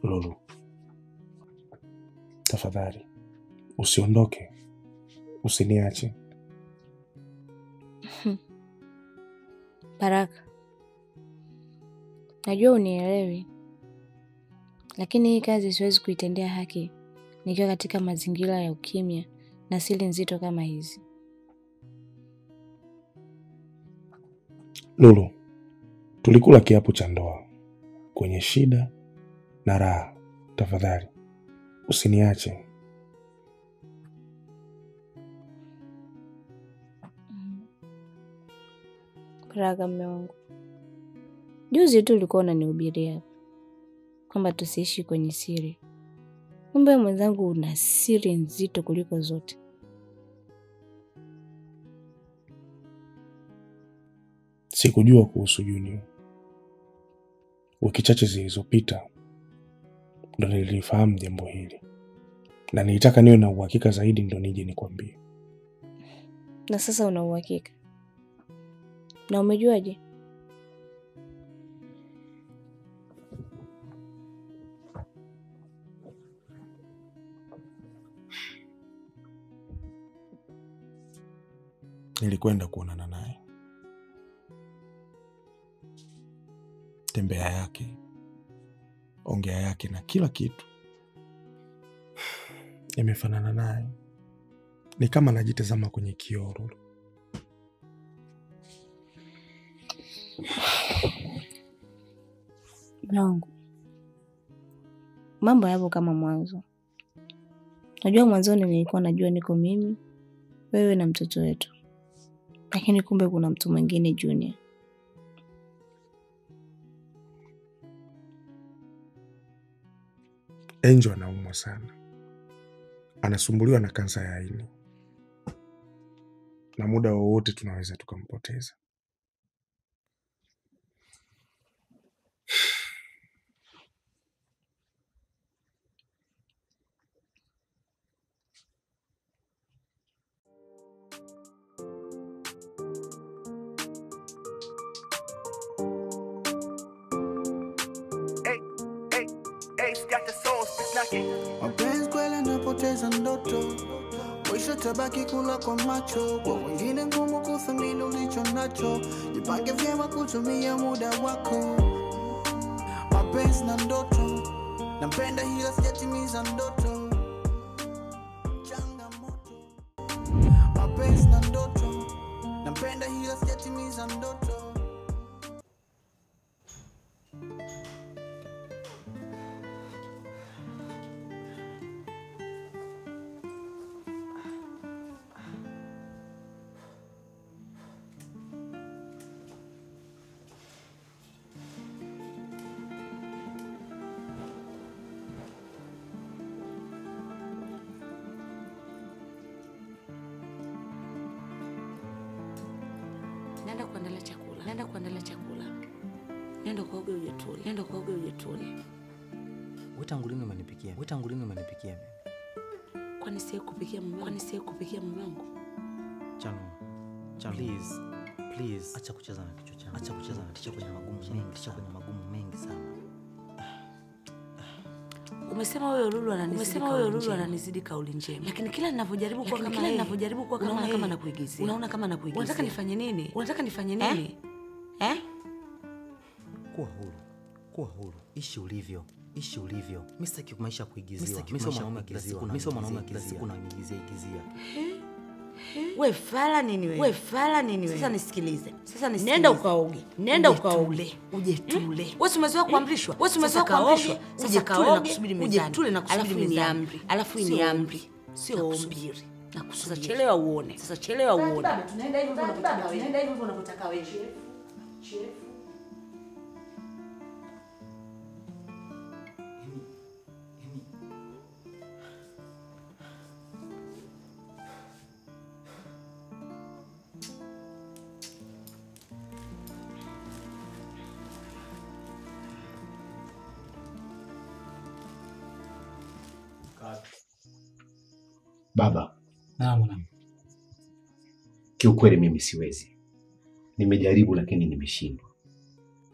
Lulu, tafadhali usiondoke, usiniache. Baraka, najua unielewi, lakini hii kazi siwezi kuitendea haki nikiwa katika mazingira ya ukimya na siri nzito kama hizi. Lulu, tulikula kiapo cha ndoa kwenye shida na raha. Tafadhali usiniache. Baraka mume wangu, juzi tu ulikuwa unanihubiria kwamba tusiishi kwenye siri. Kumbe mwenzangu una siri nzito kuliko zote. Sikujua kuhusu Junior. Wiki chache zilizopita ndo nilifahamu jambo hili, na nilitaka niwe na uhakika zaidi ndo nije nikwambie. Na sasa una uhakika? Na umejuaje? Nilikwenda kuonana naye. Tembea yake, ongea yake na kila kitu imefanana naye. Ni kama najitazama kwenye kioo. Nangu, mambo yapo kama mwanzo. Najua mwanzoni nilikuwa najua niko mimi, wewe na mtoto wetu. Lakini kumbe kuna mtu mwingine Junior. Angel anaumwa sana. Anasumbuliwa na kansa ya ini. Na muda wowote tunaweza tukampoteza. Mapenzi kweli napoteza ndoto, mwisho tabaki kula kwa macho. Kwa wengine ngumu kuthamini ulicho nacho, jipange vyema kutumia muda wako. Mapenzi na ndoto, nampenda hila sijatimiza ndoto. Changamoto. Mapenzi na ndoto, nampenda hila sijatimiza ndoto. Nenda kuandalia chakula. Nenda kaoge ujitule. Wewe tangu lini umenipikia? Mimi? Kwani siye kupikia mume wangu? Chano. Please. Acha kucheza na kichwa changu. Acha kwenye magumu mengi sana. Umesema wewe Lulu ananizidi kauli njema. Lakini kila ninapojaribu kuwa kama yeye, unaona kama nakuigizia. Unataka nifanye nini? Kuwa huru. Ishi ulivyo. Mimi sitaki maisha kuigiziwa. Mimi sio mwanaume kila siku naigizia. Wewe fala nini wewe? Sasa nisikilize. Nenda ukaoge. Uje. Wewe umezoea kuamrishwa. Sasa kaoge na kusubiri mezani. Alafu ni amri. Sio ombi. Sasa chelewa uone. Baba, tunaenda hivyo unapotaka wewe. Chef. Baba. Naam. Kiukweli mimi siwezi. Nimejaribu lakini nimeshindwa.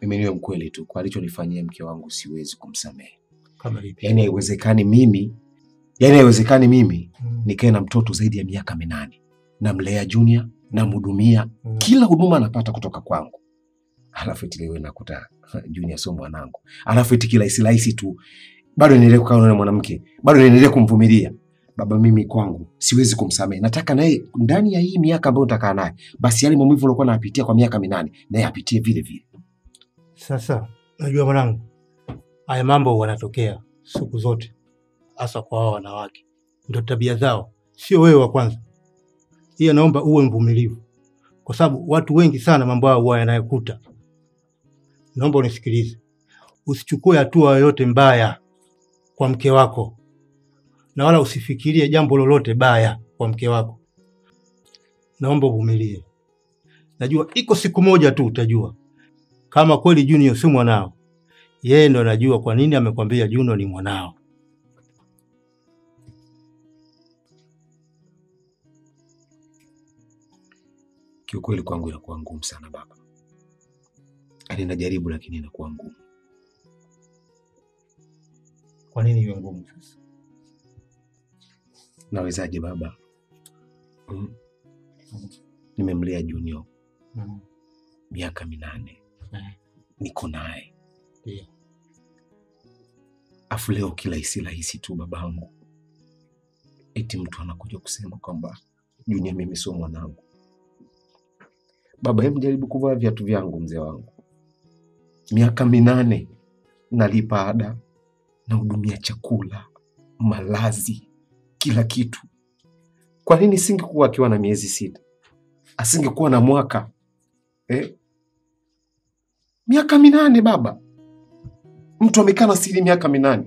Mimi niwe mkweli tu, kwa alichonifanyia mke wangu siwezi kumsamehe. Kama lipi? Yaani haiwezekani mimi nikae na mtoto zaidi ya miaka 8. Namlea Junior, namhudumia, kila huduma anapata kutoka kwangu. Alafu eti leo nakuta Junior sio mwanangu. Alafu eti kila rahisi tu bado niendelee kukaa na mwanamke, bado niendelee kumvumilia. Baba, mimi kwangu siwezi kumsamehe. Nataka naye ndani ya hii miaka ambayo nitakaa naye, basi yale maumivu alikuwa anapitia kwa miaka 8 naye apitie vile vile. Sasa najua mwanangu, haya mambo wanatokea siku zote, hasa kwa wao wanawake, ndio tabia zao, sio wewe wa kwanza. Hii naomba uwe mvumilivu, kwa sababu watu wengi sana mambo yao huwa yanayokuta. Naomba unisikilize, usichukue hatua yoyote mbaya kwa mke wako, na wala usifikirie jambo lolote baya kwa mke wako. Naomba uvumilie. Najua iko siku moja tu utajua kama kweli Junior si mwanao. Yeye ndo anajua kwa nini amekwambia Junior ni mwanao. Kiukweli kwangu inakuwa ngumu sana baba. Yaani najaribu lakini inakuwa ngumu. Kwa nini iwe ngumu sasa? Nawezaje baba? Nimemlea Junior miaka 8. Niko naye. Ndio. Afu leo kila rahisi tu babangu, eti mtu anakuja kusema kwamba Junior mimi sio mwanangu. Baba, hebu jaribu kuvaa viatu vyangu mzee wangu. Miaka 8 nalipa ada, nahudumia chakula, malazi, kila kitu. Kwa nini singekuwa akiwa na miezi 6? Asingekuwa na mwaka. Miaka 8 baba. Mtu amekaa na siri miaka 8.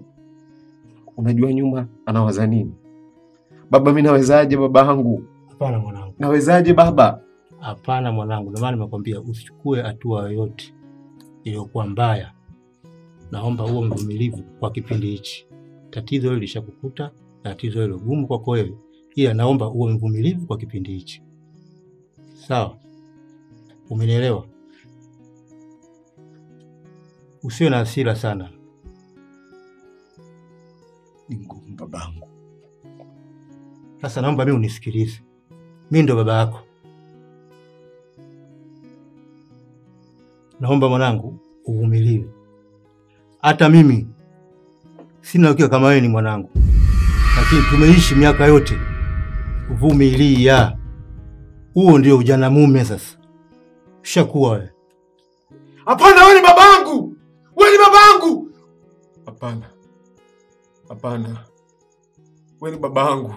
Unajua nyuma anawaza nini? Baba, mimi nawezaje babangu? Hapana mwanangu. Nawezaje baba? Hapana mwanangu, ndio maana nimekwambia usichukue hatua yoyote iliyokuwa mbaya. Naomba uwe mvumilivu kwa kipindi hichi. Tatizo hilo lishakukuta, tatizo hilo gumu kwako wewe. Ila naomba uwe mvumilivu kwa kipindi hichi. Sawa? Umenielewa? Usiwe na hasira sana. Ni ngumu babangu. Sasa naomba mimi unisikilize. Mimi ndo baba yako. Naomba mwanangu uvumiliwe. Hata mimi sina ukiwa kama wewe ni mwanangu. Lakini tumeishi miaka yote. Vumilia. Huo ndio ujana mume sasa. Ushakuwa wewe. Hapana, wewe ni babangu. Wewe ni babangu. Hapana. Hapana. Wewe ni babangu.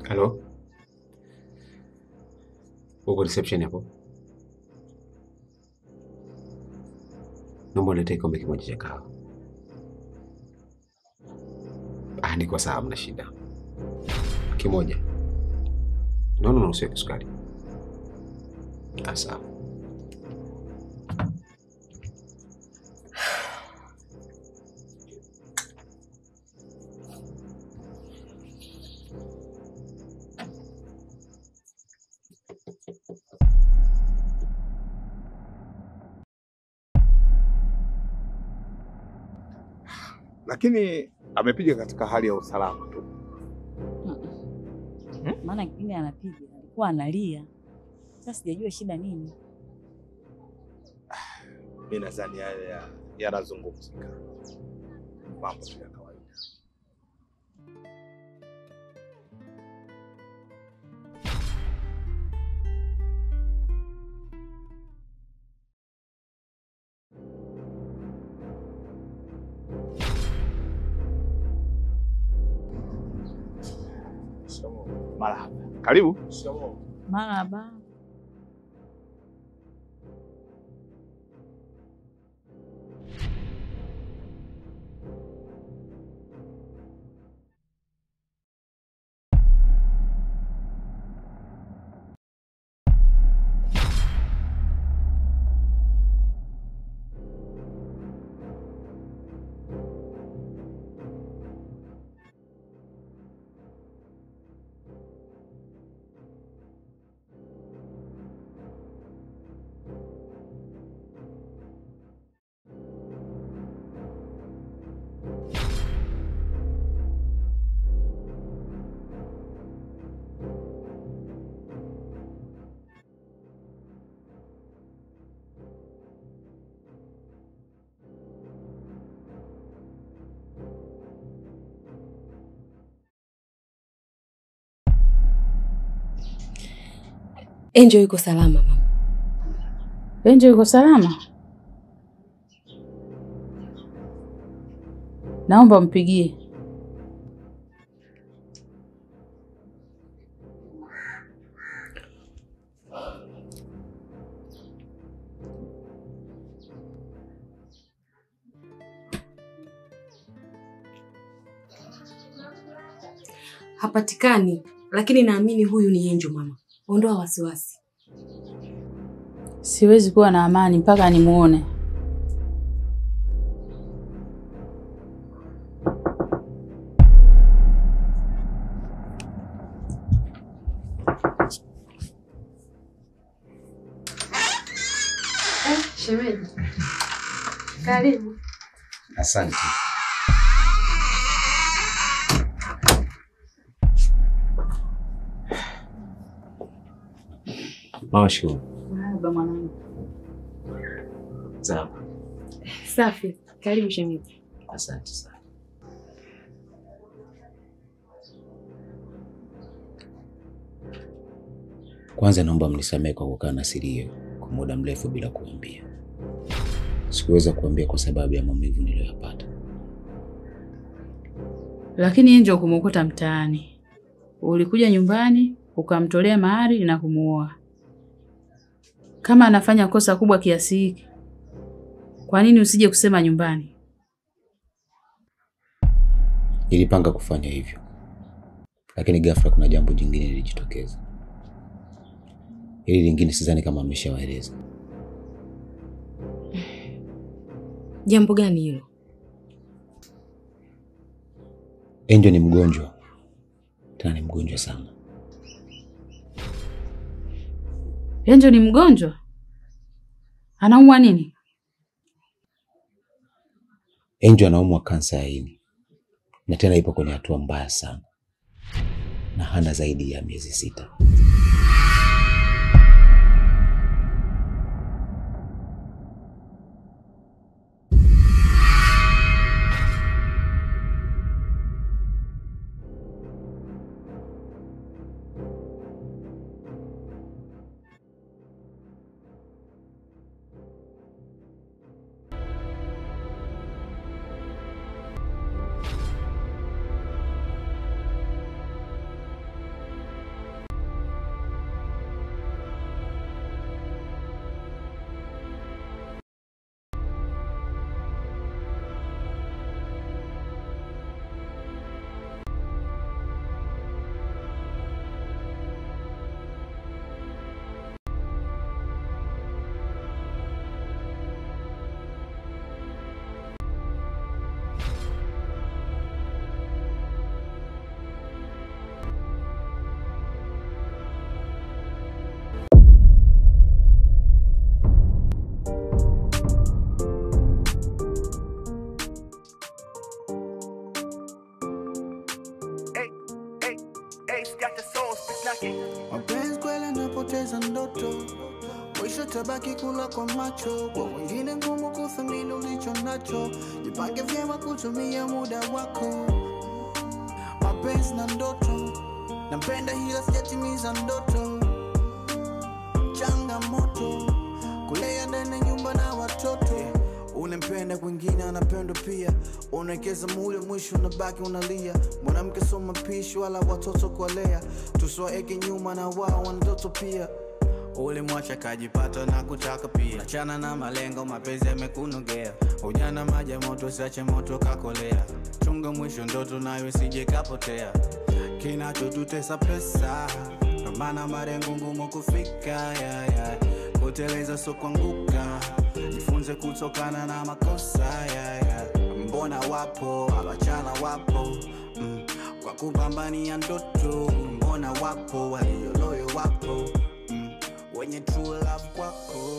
Halo? Uko reception hapo? Naomba ulete kikombe kimoja cha kahawa. Niko sawa, mna shida. Kimoja. No, usiweke sukari. Sawa. Lakini amepiga katika hali ya usalama tu. Maana kipindi anapiga alikuwa analia. Sasa sijajua shida nini. Mimi nadhani yale yanazungumzika. Mambo ya kawaida. Marahaba. Karibu. Marahaba. Angel yuko salama mama. Angel yuko salama? Naomba mpigie. Hapatikani, lakini naamini huyu ni Angel mama. Ondoa wasiwasi. Siwezi kuwa na amani mpaka nimuone. Shemeji. Karibu. Asante. Mashukuru. Baba mwanangu. Sawa. Safi. Karibu shemeji. Asante sana. Kwanza naomba mnisamehe kwa kukaa na siri hiyo kwa muda mrefu bila kuambia. Sikuweza kuambia kwa sababu ya maumivu niliyopata. Lakini Angel kumwokota mtaani. Ulikuja nyumbani, ukamtolea mahari na kumuoa. Kama anafanya kosa kubwa kiasi hiki, kwa nini usije kusema nyumbani? Nilipanga kufanya hivyo. Lakini ghafla kuna jambo jingine lilijitokeza. Hili lingine sidhani kama ameshawaeleza. Jambo gani hilo? Angel ni mgonjwa. Tena ni mgonjwa sana. Angel ni mgonjwa? Anaumwa nini? Angel anaumwa kansa ya ini. Na tena ipo kwenye hatua mbaya sana. Na hana zaidi ya miezi 6. Mapenzi kweli napoteza ndoto, mwisho tabaki kula kwa macho. Kwa wengine ngumu kuthamini ulicho nacho, jipange vyema kutumia muda wako. Mapenzi na ndoto, nampenda hila sijatimiza ndoto. Changamoto, kulea ndani nyumba na watoto. unempenda kwingine anapendwa pia. Unawekeza muda mwisho unabaki unalia. Mwanamke soma pishi wala watoto kuwalea. Tusiwaeke nyuma na wao wana ndoto pia. Ulimwacha kajipata na kutaka pia. Achana na malengo, mapenzi yamekunogea. Ujana maji ya moto, siache moto kakolea. Chunga mwisho ndoto nayo isije kapotea. Kinachotutesa pesa, ndo maana malengo ngumu kufika. Kuteleza so kuanguka, jifunze kutokana na makosa. Mbona wapo, abachana wapo, kwa kupambania ndoto. Mbona wapo, walioloyo wapo, wenye true love kwako.